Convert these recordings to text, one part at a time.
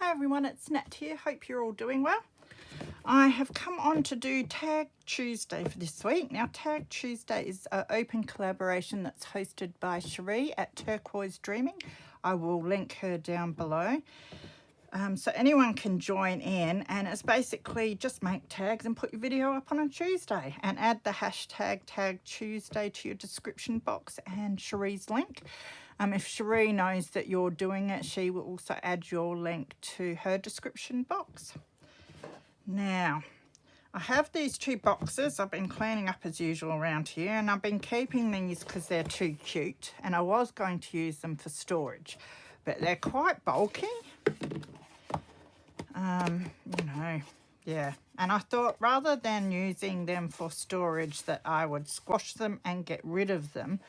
Hi everyone, it's Nat here. Hope you're all doing well. I have come on to do Tag Tuesday for this week. Now, Tag Tuesday is an open collaboration that's hosted by Cherie at Turquoise Dreaming. I will link her down below. So anyone can join in, and it's basically just make tags and put your video up on a Tuesday and add the hashtag Tag Tuesday to your description box and Cherie's link. If Cherie knows that you're doing it, she will also add your link to her description box. Now, I have these two boxes I've been cleaning up as usual around here, and I've been keeping these because they're too cute, and I was going to use them for storage, but they're quite bulky. And I thought rather than using them for storage that I would squash them and get rid of them.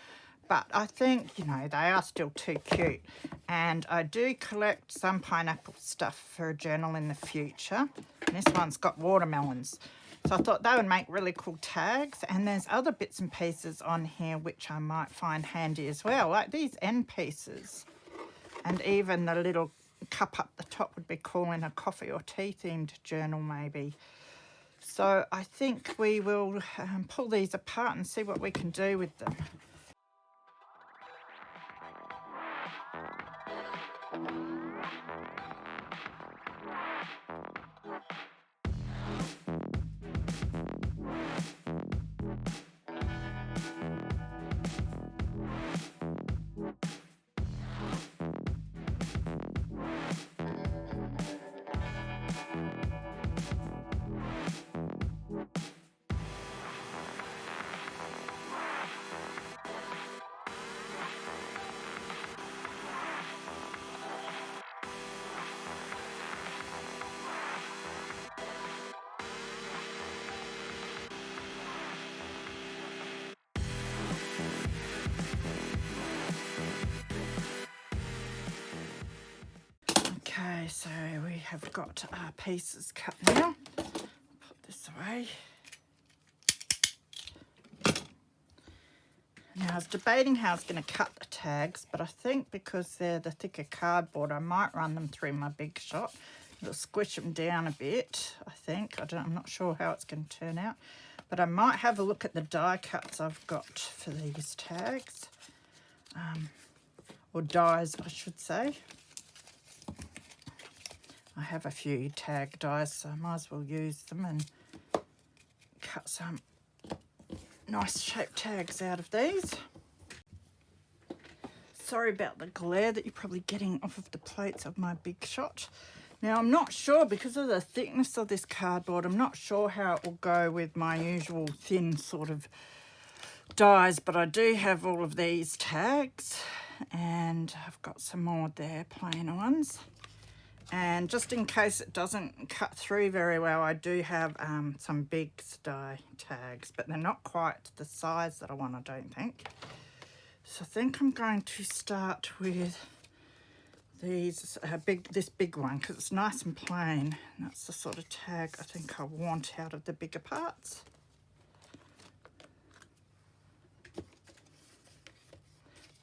But I think, they are still too cute. And I do collect some pineapple stuff for a journal in the future. And this one's got watermelons. So I thought they would make really cool tags. And there's other bits and pieces on here which I might find handy as well, like these end pieces. And even the little cup up the top would be cool in a coffee or tea themed journal maybe. So I think we will pull these apart and see what we can do with them. Okay, so we have got our pieces cut now. Put this away. Now, I was debating how I was going to cut the tags, but I think because they're the thicker cardboard, I might run them through my Big Shot. It'll squish them down a bit, I think. I'm not sure how it's going to turn out, but I might have a look at the die cuts I've got for these tags, or dies, I should say. I have a few tag dies, so I might as well use them and cut some nice shaped tags out of these. Sorry about the glare that you're probably getting off of the plates of my Big Shot. Now, I'm not sure, because of the thickness of this cardboard, I'm not sure how it will go with my usual thin sort of dies, but I do have all of these tags, and I've got some more there, plain ones. And just in case it doesn't cut through very well, I do have some big die tags, but they're not quite the size that I want, I don't think. So I think I'm going to start with these this big one, because it's nice and plain. And that's the sort of tag I think I want out of the bigger parts.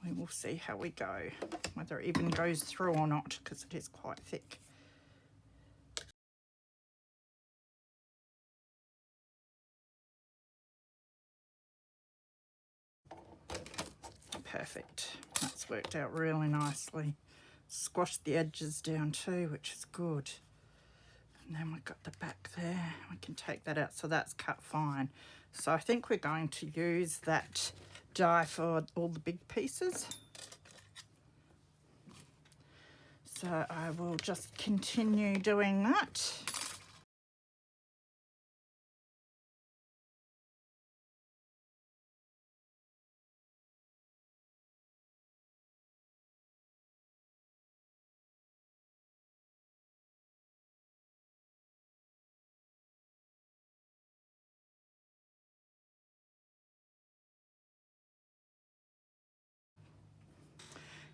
We will see how we go, whether it even goes through or not, because it is quite thick. Perfect. That's worked out really nicely. Squashed the edges down too, which is good. And then we've got the back there. We can take that out, so that's cut fine. So I think we're going to use that die for all the big pieces. So I will just continue doing that.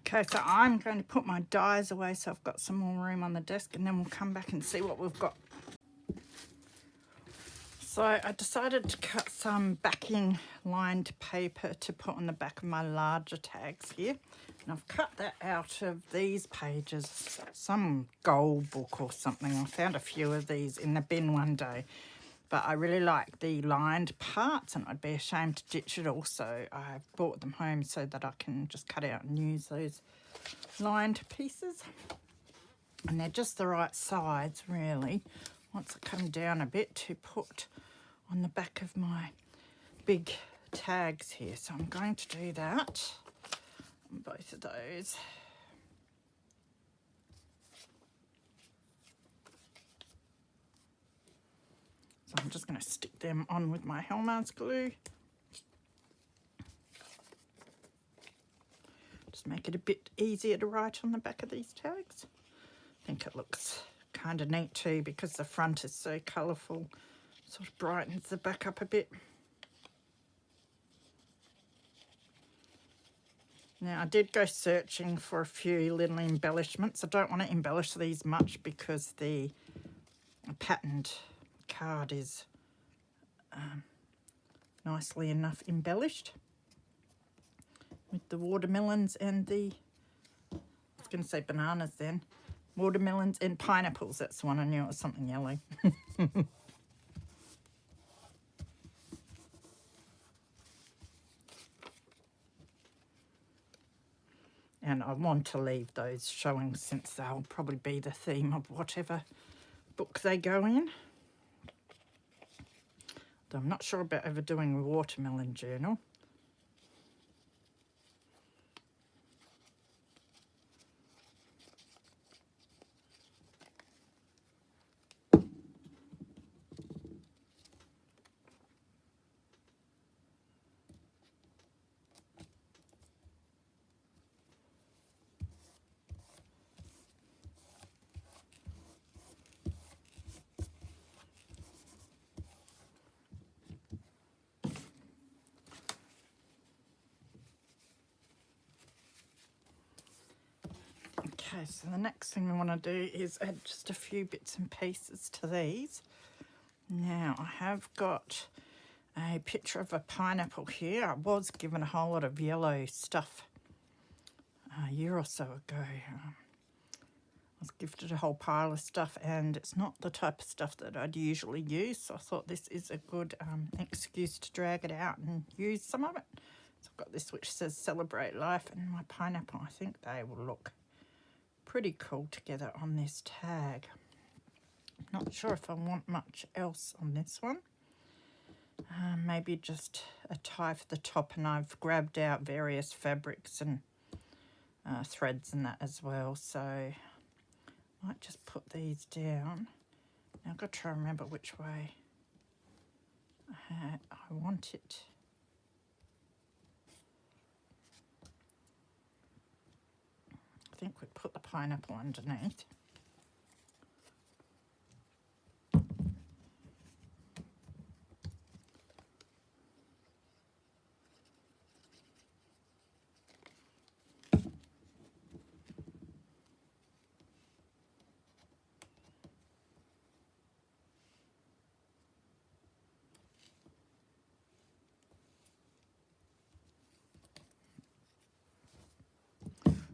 Okay, so I'm going to put my dies away so I've got some more room on the desk, and then we'll come back and see what we've got. So I decided to cut some backing lined paper to put on the back of my larger tags here. And I've cut that out of these pages, some gold book or something. I found a few of these in the bin one day. But I really like the lined parts, and I'd be ashamed to ditch it all. So I brought them home so that I can just cut out and use those lined pieces. And they're just the right size, really, once I come down a bit, to put on the back of my big tags here. So I'm going to do that on both of those. So I'm just going to stick them on with my Hellmann's glue. Just make it a bit easier to write on the back of these tags. I think it looks kind of neat too, because the front is so colourful. Sort of brightens the back up a bit. Now I did go searching for a few little embellishments. I don't want to embellish these much because the patterned card is nicely enough embellished with the watermelons and the, I was going to say bananas then, watermelons and pineapples. That's the one I knew. It was something yellow. And I want to leave those showing, since they'll probably be the theme of whatever book they go in. Though I'm not sure about overdoing a watermelon journal. Okay, so the next thing we want to do is add just a few bits and pieces to these. Now, I have got a picture of a pineapple here. I was given a whole lot of yellow stuff a year or so ago. I was gifted a whole pile of stuff, and it's not the type of stuff that I'd usually use, so I thought this is a good excuse to drag it out and use some of it. So I've got this which says Celebrate Life, and my pineapple. I think they will look pretty cool together on this tag. Not sure if I want much else on this one. Maybe just a tie for the top, and I've grabbed out various fabrics and threads and that as well, so I might just put these down. Now I've got to try and remember which way I want it. I think we put the pineapple underneath.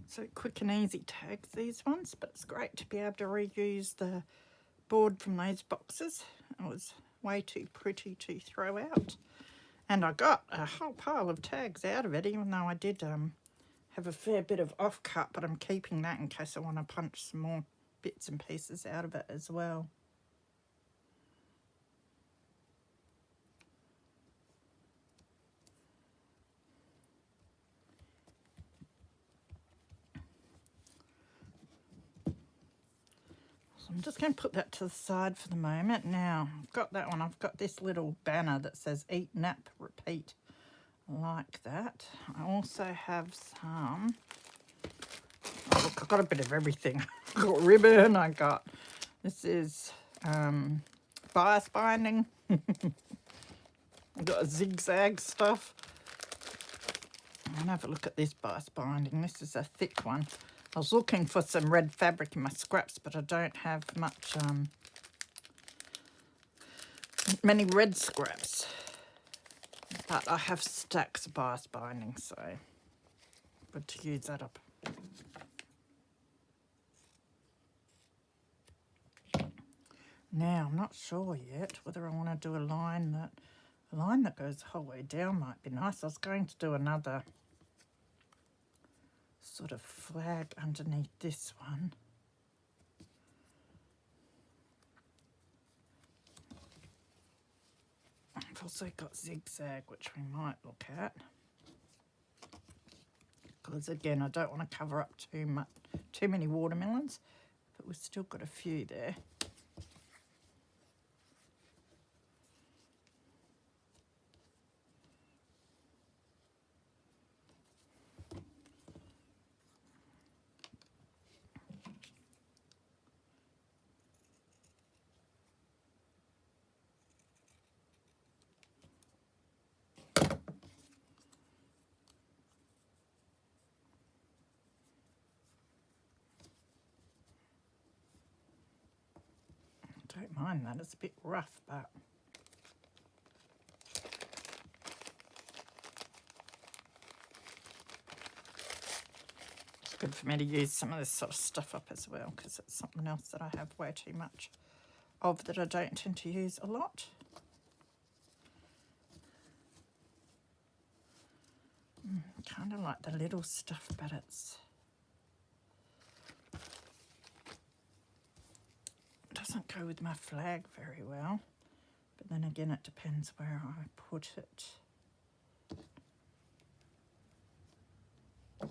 So quick and easy tags, these ones, but it's great to be able to reuse the board from those boxes. It was way too pretty to throw out. And I got a whole pile of tags out of it, even though I did have a fair bit of off-cut, but I'm keeping that in case I want to punch some more bits and pieces out of it as well. I'm just going to put that to the side for the moment. Now, I've got that one. I've got this little banner that says Eat, Nap, Repeat. I like that. I also have some... Oh, look, I've got a bit of everything. I've got ribbon. I got... This is bias binding. I've got a zigzag stuff. I'm going to have a look at this bias binding. This is a thick one. I was looking for some red fabric in my scraps, but I don't have much many red scraps, but I have stacks of bias binding, so good to use that up. Now, I'm not sure yet whether I want to do a line that goes the whole way down might be nice. I was going to do another sort of flag underneath this one. I've also got zigzag, which we might look at. Because again, I don't want to cover up too many watermelons, but we've still got a few there. Don't mind that, it's a bit rough, but it's good for me to use some of this sort of stuff up as well, because it's something else that I have way too much of that I don't tend to use a lot. Kind of like the little stuff, but it doesn't go with my flag very well. But then again, it depends where I put it. Could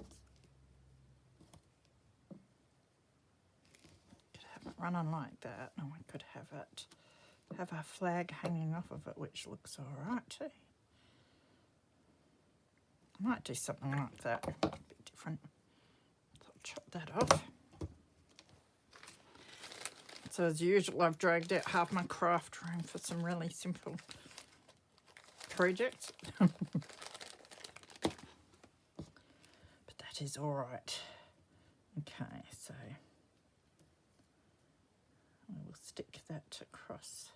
have it running like that, and we could have our flag hanging off of it, which looks all right too. I might do something like that, a bit different. So I'll chop that off. So as usual, I've dragged out half my craft room for some really simple projects. But that is all right. Okay, so I will stick that across.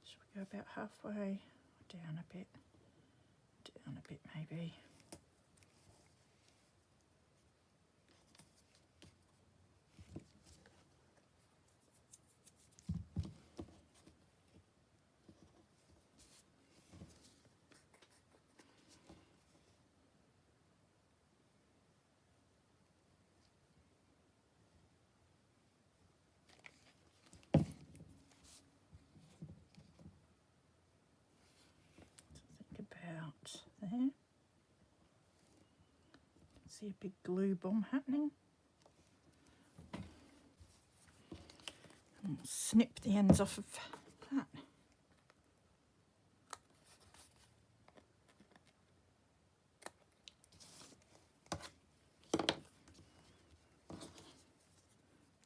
Should we go about halfway? Down a bit. Down a bit maybe. There. See a big glue bomb happening. And snip the ends off of that.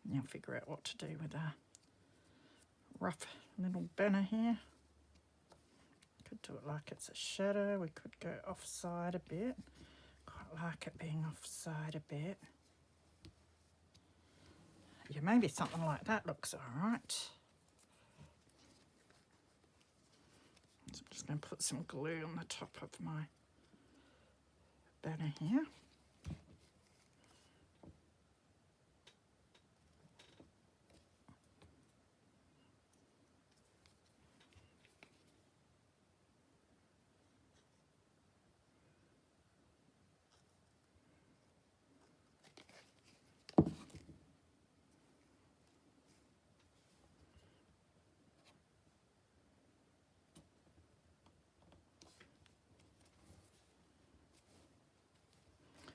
Now figure out what to do with a rough little banner here. Could do it like it's a shadow. We could go offside a bit. Quite like it being offside a bit. Yeah, maybe something like that looks all right. So I'm just going to put some glue on the top of my banner here.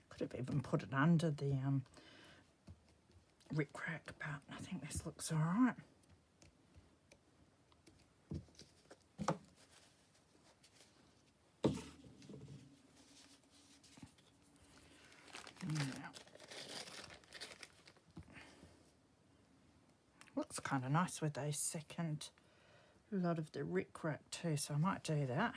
Could have even put it under the rickrack, but I think this looks all right. Looks kind of nice with a second lot of the rickrack too, so I might do that.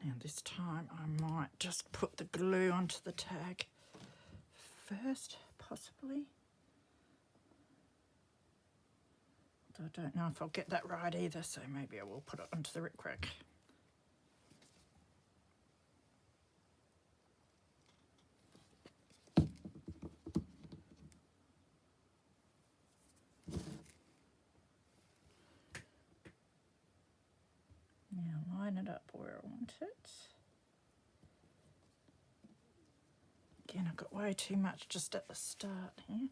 Now this time I might just put the glue onto the tag first, possibly. I don't know if I'll get that right either, so maybe I will put it onto the rickrack. Now line it up where I want it. Again, I've got way too much just at the start here.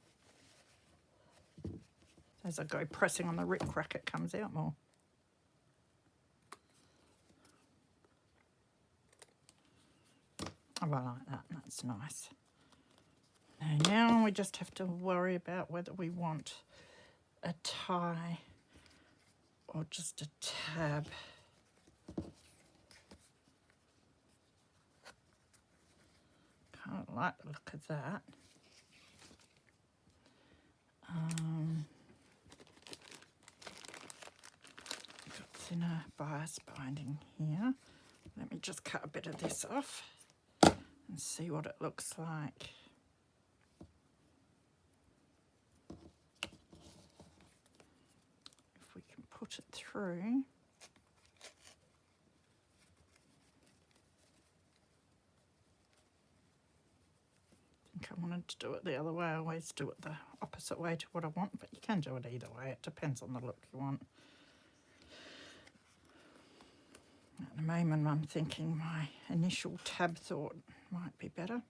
As I go pressing on the rickrack, it comes out more. Oh, I like that, that's nice. Now we just have to worry about whether we want a tie or just a tab. Kind of like the look of that. Got thinner bias binding here. Let me just cut a bit of this off and see what it looks like. If we can put it through. I think I wanted to do it the other way. I always do it the opposite way to what I want, but you can do it either way. It depends on the look you want. At the moment, I'm thinking my initial tab thought might be better.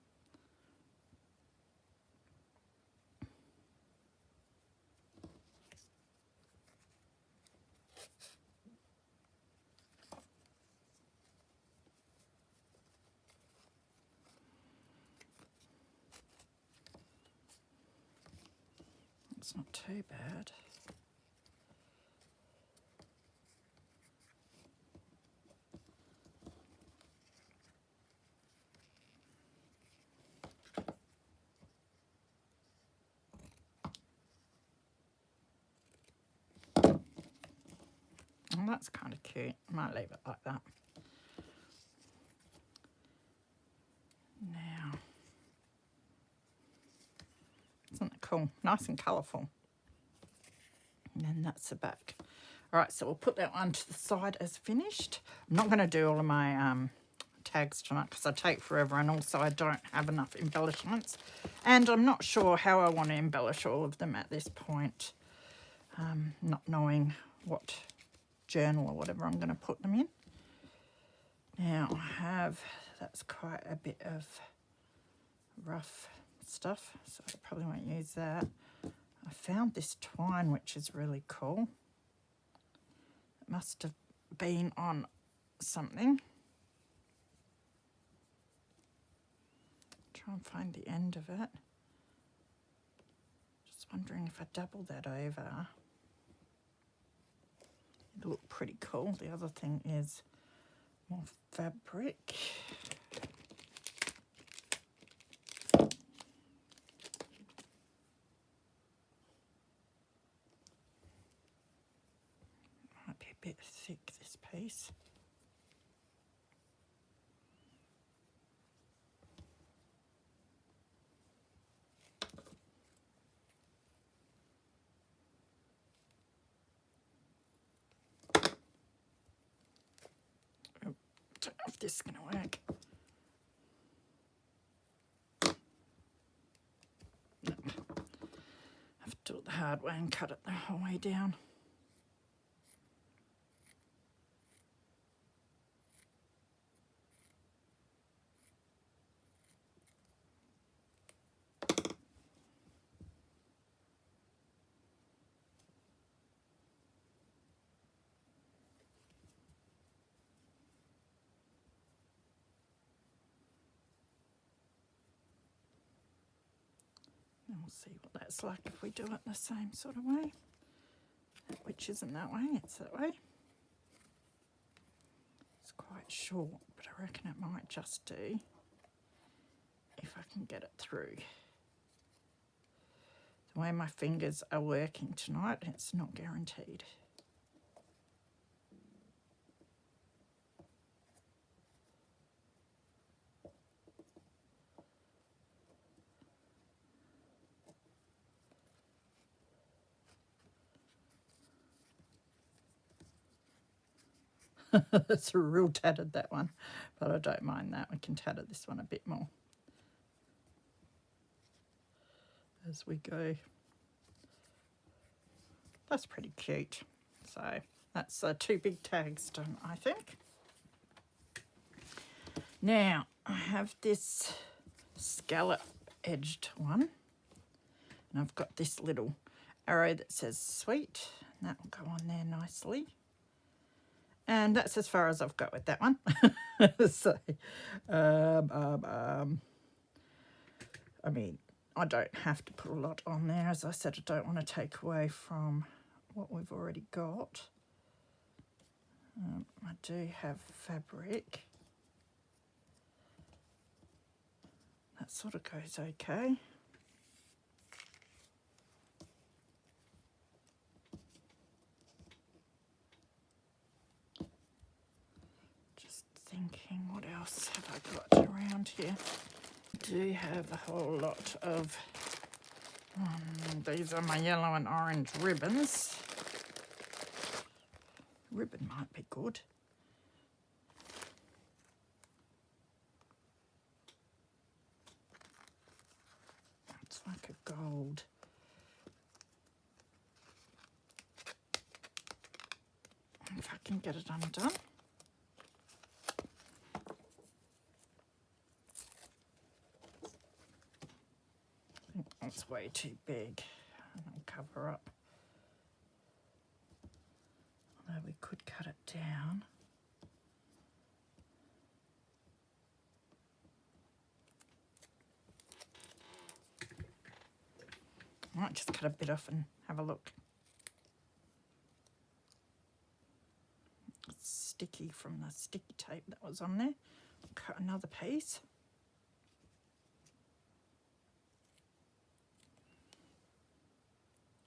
It's not too bad. Oh, that's kind of cute. I might leave it like that. Now, isn't it cool? Nice and colourful. And then that's the back. All right, so we'll put that one to the side as finished. I'm not going to do all of my tags tonight because I take forever, and also I don't have enough embellishments. And I'm not sure how I want to embellish all of them at this point. Not knowing what journal or whatever I'm going to put them in. Now I have, that's quite a bit of rough stuff, so I probably won't use that. I found this twine which is really cool. It must have been on something. Try and find the end of it. Just wondering if I double that over, it'll look pretty cool. The other thing is more fabric. Might be a bit thick, this piece. Don't know if this is going to work. No. Have to do it the hard way and cut it the whole way down. And we'll see what that's like if we do it the same sort of way, which isn't that way, it's that way. It's quite short, but I reckon it might just do if I can get it through. The way my fingers are working tonight, it's not guaranteed. It's real tattered, that one, but I don't mind that. We can tatter this one a bit more as we go. That's pretty cute. So that's 2 big tags done, I think. Now I have this scallop edged one, and I've got this little arrow that says sweet, and that will go on there nicely. And that's as far as I've got with that one. So, I mean, I don't have to put a lot on there. As I said, I don't want to take away from what we've already got. I do have fabric. That sort of goes okay. Just thinking, what else have I got around here? I do have a whole lot of, these are my yellow and orange ribbons. Ribbon might be good. It's like a gold. If I can get it undone. I think that's way too big. I'll cover up. Although we could cut it down. I might just cut a bit off and have a look. It's sticky from the sticky tape that was on there. Cut another piece.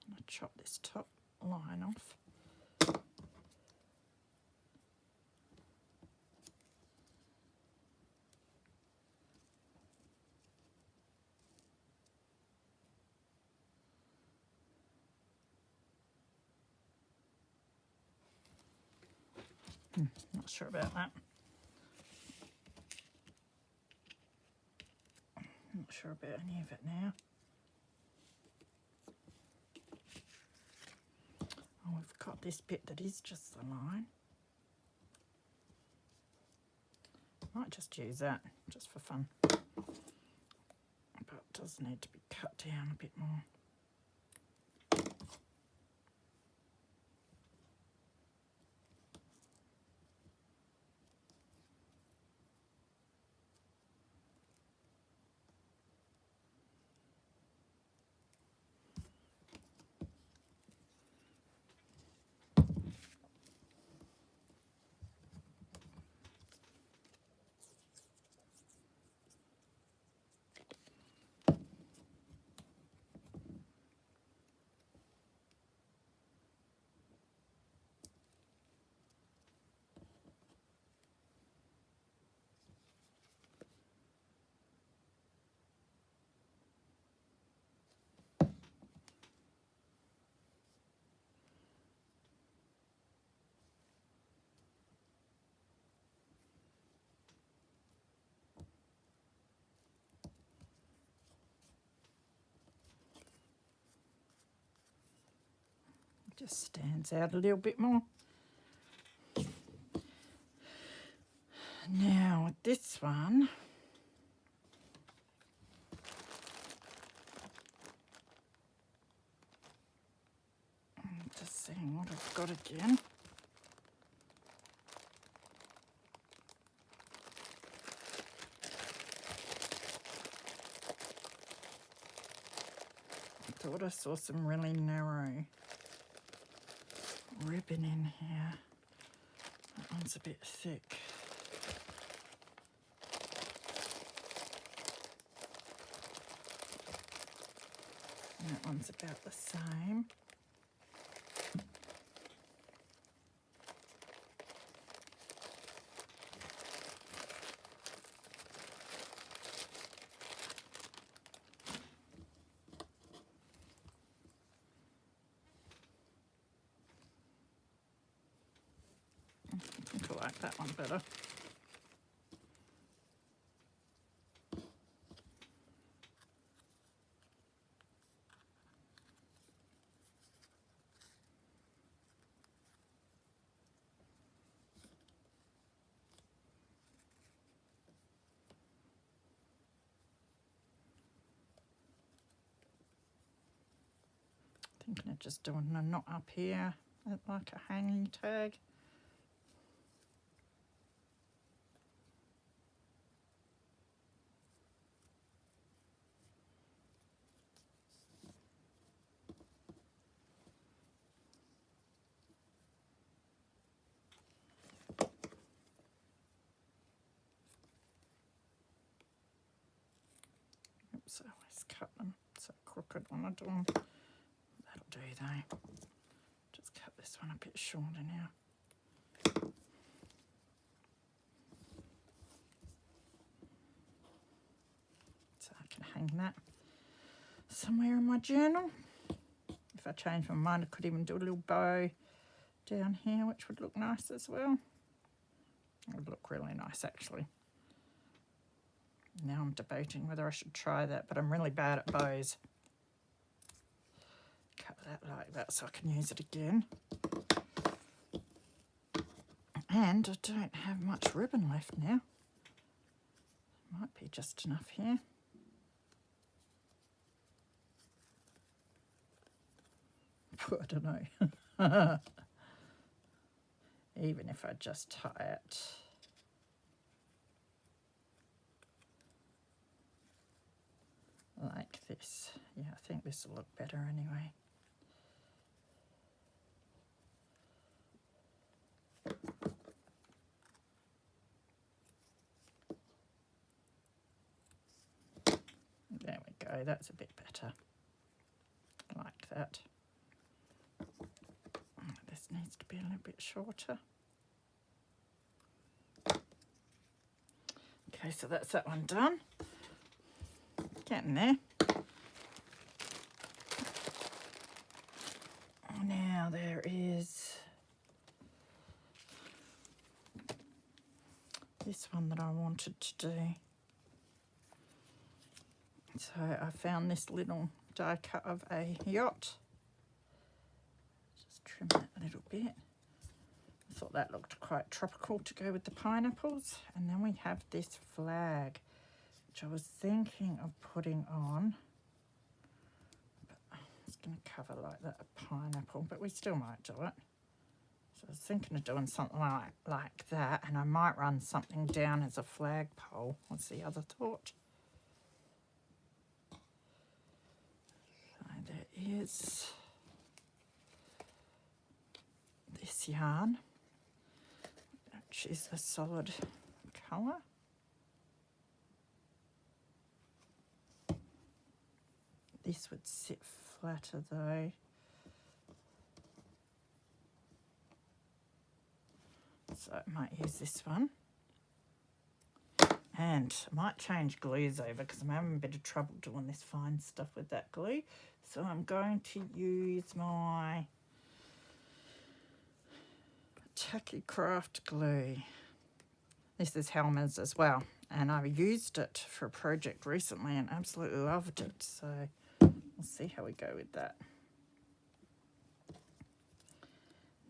I'll chop this top line off. Not sure about that. Not sure about any of it now. Oh, we've got this bit that is just the line. Might just use that, just for fun. But it does need to be cut down a bit more. Just stands out a little bit more. Now with this one, I'm just seeing what I've got again. I thought I saw some really narrow ribbon in here. That one's a bit thick. And that one's about the same. I think I'll that one better. Thinking of just doing a knot up here, like a hanging tag. Oops, I always cut them so crooked when I do them. That'll do though. Just cut this one a bit shorter now. So I can hang that somewhere in my journal. If I change my mind, I could even do a little bow down here, which would look nice as well. It would look really nice actually. Now I'm debating whether I should try that, but I'm really bad at bows. Cut that like that so I can use it again. And I don't have much ribbon left now. Might be just enough here. I don't know. Even if I just tie it. Like this. Yeah, I think this will look better anyway. There we go, that's a bit better. Like that. This needs to be a little bit shorter. Okay, so that's that one done. Getting there. Now there is this one that I wanted to do. So I found this little die cut of a yacht. Just trim that a little bit. I thought that looked quite tropical to go with the pineapples. And then we have this flag, which I was thinking of putting on. But it's going to cover like that a pineapple, but we still might do it. So I was thinking of doing something like that, and I might run something down as a flagpole, was the other thought. So there is this yarn, which is a solid colour. This would sit flatter though. So I might use this one. And I might change glues over because I'm having a bit of trouble doing this fine stuff with that glue. So I'm going to use my Tacky Craft glue. This is Helmer's as well. And I used it for a project recently and absolutely loved it. So we'll see how we go with that.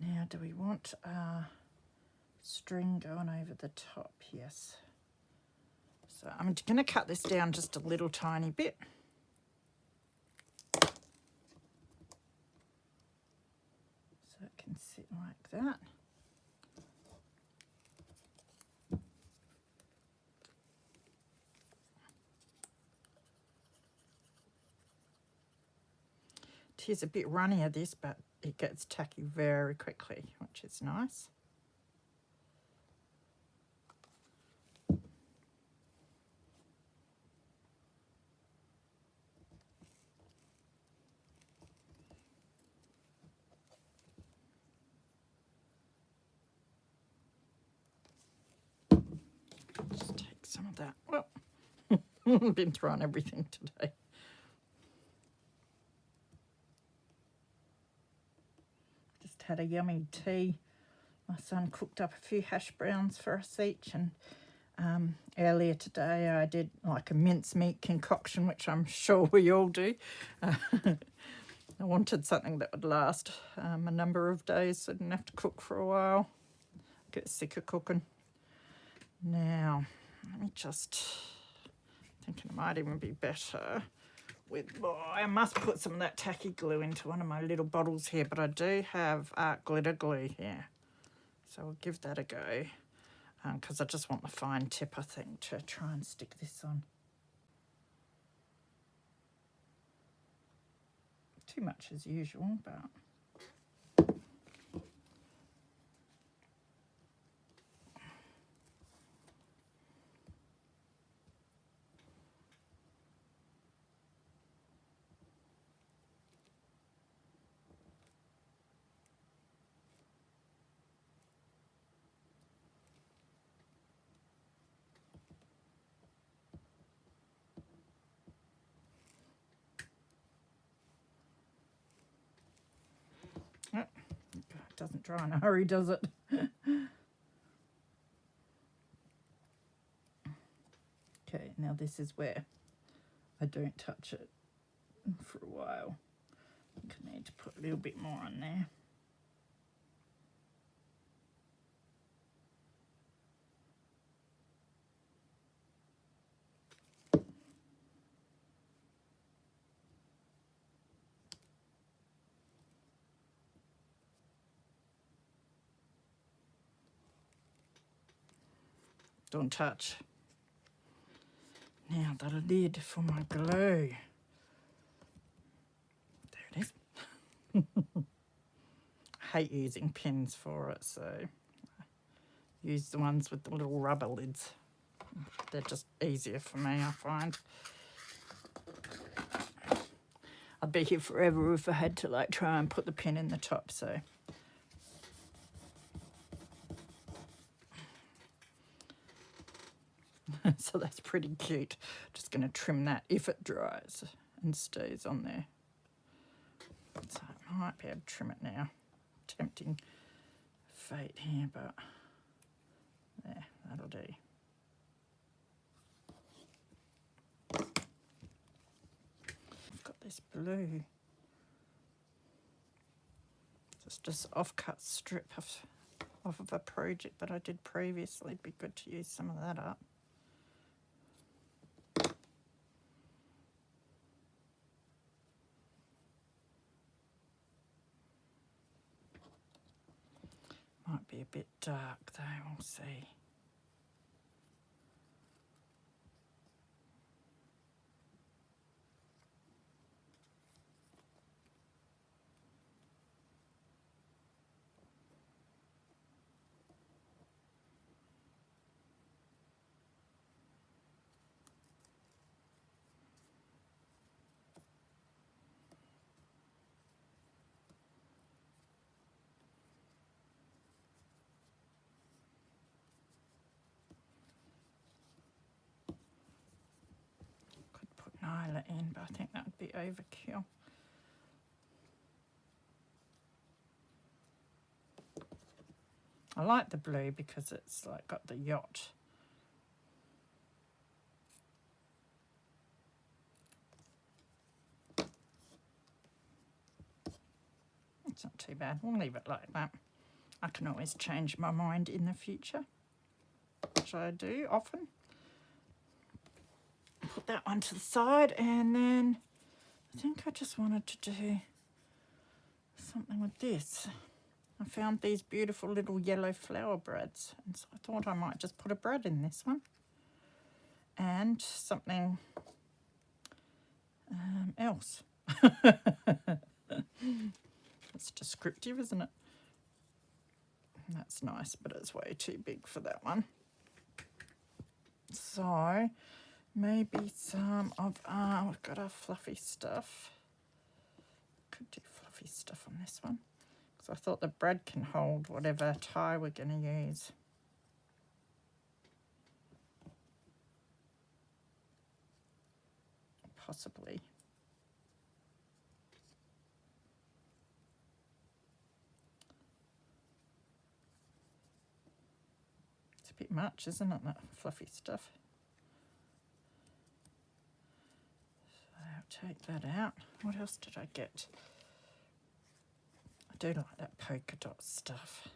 Now, do we want a string going over the top? Yes. So I'm going to cut this down just a little tiny bit. So it can sit like that. It is a bit runnier this, but it gets tacky very quickly, which is nice. Just take some of that. Well, I've been throwing everything today. Just had a yummy tea My son cooked up a few hash browns for us each, and earlier today I did like a mincemeat concoction, which I'm sure we all do. I wanted something that would last a number of days, so I didn't have to cook for a while. Get sick of cooking. Now, let me just, thinking it might even be better with, I must put some of that tacky glue into one of my little bottles here, but I do have glitter glue here. So I'll give that a go, because I just want the fine tip, I think, to try and stick this on. Too much as usual, but it doesn't dry in a hurry, does it? Okay, now this is where I don't touch it for a while. I think I need to put a little bit more on there. Don't touch. Now the lid for my glue. There it is. I hate using pins for it, so I use the ones with the little rubber lids. They're just easier for me, I find. I'd be here forever if I had to like try and put the pin in the top, so. So that's pretty cute. Just going to trim that if it dries and stays on there. So I might be able to trim it now. Tempting fate here, but there, that'll do. I've got this blue. Just this off-cut strip off of a project that I did previously. It'd be good to use some of that up. Might be a bit dark though, we'll see. Nyla in, but I think that would be overkill. I like the blue because it's like got the yacht. It's not too bad. We'll leave it like that. I can always change my mind in the future, which I do often. Put that one to the side, and then I think I just wanted to do something with this. I found these beautiful little yellow flower brads, and so I thought I might just put a brad in this one and something else. It's descriptive, isn't it? That's nice, but it's way too big for that one. So maybe some of we've got our fluffy stuff. Could do fluffy stuff on this one, because I thought the brad can hold whatever tie we're going to use. Possibly. bit much, isn't it, that fluffy stuff? So I'll take that out. What else did I get? I do like that polka dot stuff.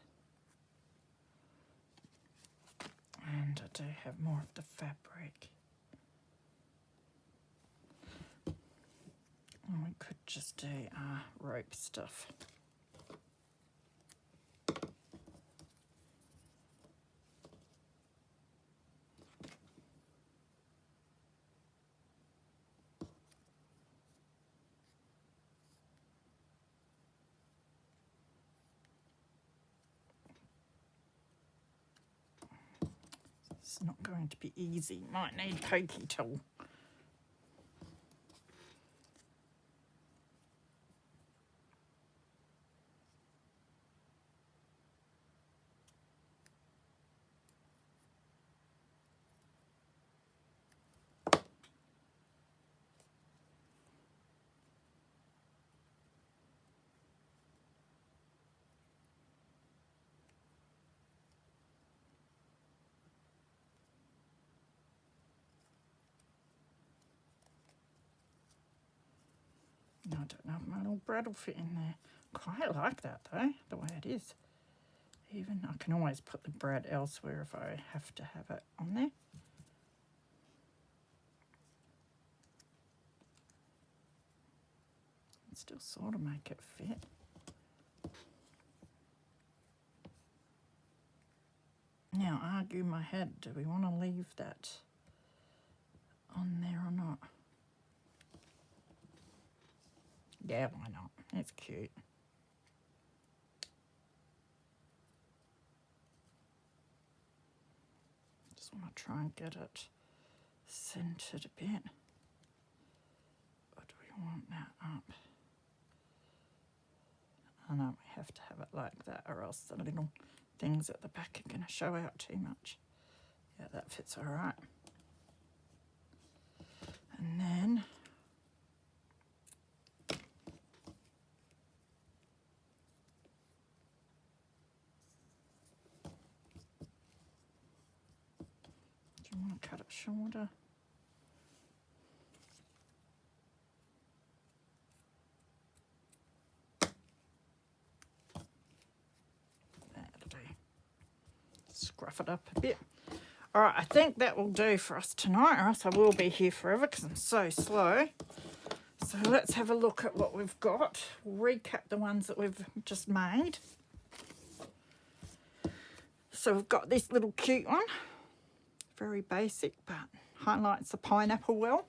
And I do have more of the fabric. And we could just do rope stuff. It's not going to be easy. Might need pokey tool. I don't know if my little brad will fit in there. Quite like that though, the way it is. Even I can always put the brad elsewhere if I have to have it on there. And still sort of make it fit. Now, argue my head, do we want to leave that on there or not? Yeah, why not? It's cute. Just want to try and get it centered a bit. Or do we want that up? I know we have to have it like that or else the little things at the back are going to show out too much. Yeah, that fits all right. And then do you want to cut it shorter? That'll do. Scruff it up a bit. All right, I think that will do for us tonight, or else I will be here forever because I'm so slow. So let's have a look at what we've got. We'll recap the ones that we've just made. So we've got this little cute one. Very basic, but highlights the pineapple well.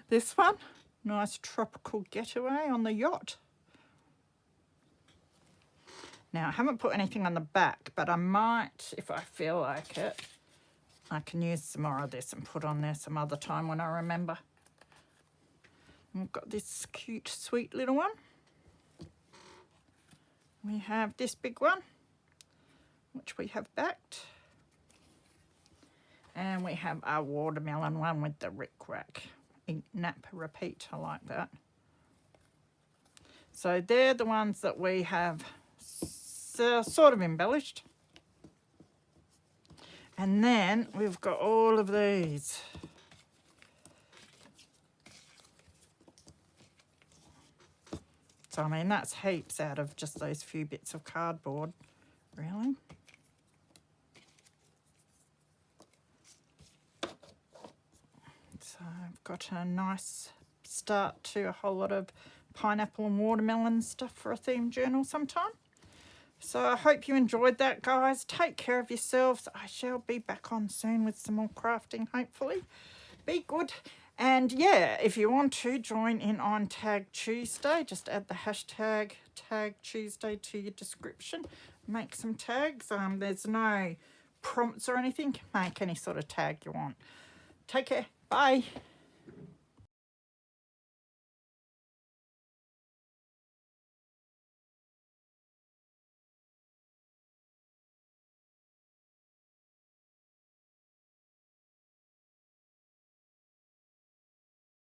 This one, nice tropical getaway on the yacht. Now, I haven't put anything on the back, but I might, if I feel like it, I can use some more of this and put on there some other time when I remember. And we've got this cute, sweet little one. We have this big one, which we have backed. And we have our watermelon one with the rick-rack. Eat, nap, repeat, I like that. So they're the ones that we have sort of embellished. And then we've got all of these. So I mean, that's heaps out of just those few bits of cardboard, really. So I've got a nice start to a whole lot of pineapple and watermelon stuff for a theme journal sometime. So I hope you enjoyed that, guys. Take care of yourselves. I shall be back on soon with some more crafting, hopefully. Be good. And yeah, if you want to join in on Tag Tuesday, just add the hashtag Tag Tuesday to your description. Make some tags. There's no prompts or anything. Make any sort of tag you want. Take care. Bye.